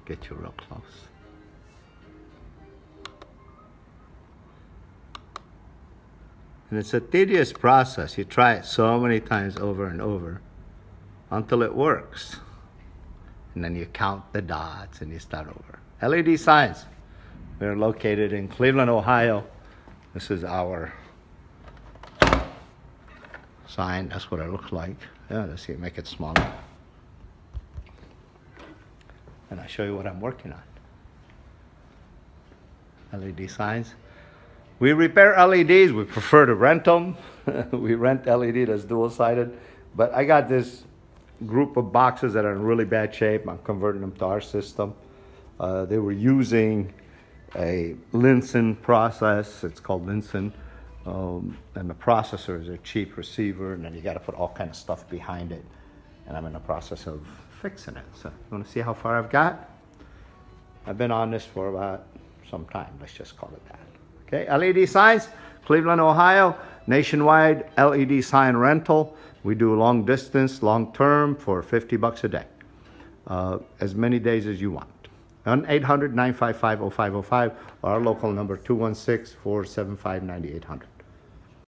Get you real close. And it's a tedious process. You try it so many times over and over until it works. And then you count the dots and you start over. LED signs. We're located in Cleveland, Ohio. This is our sign. That's what it looks like. Yeah, let's see, make it smaller. And I'll show you what I'm working on. LED signs. We repair LEDs. We prefer to rent them. We rent LED that's dual-sided. But I got this group of boxes that are in really bad shape. I'm converting them to our system. They were using a Linson process. It's called Linson. And the processor is a cheap receiver, and then you got to put all kind of stuff behind it. And I'm in the process of fixing it. So you want to see how far I've got? I've been on this for about some time. Let's just call it that. Okay, LED signs, Cleveland, Ohio, nationwide LED sign rental. We do long distance, long term for $50 a day. As many days as you want. 1-800-955-0505, or our local number 216-475-9800.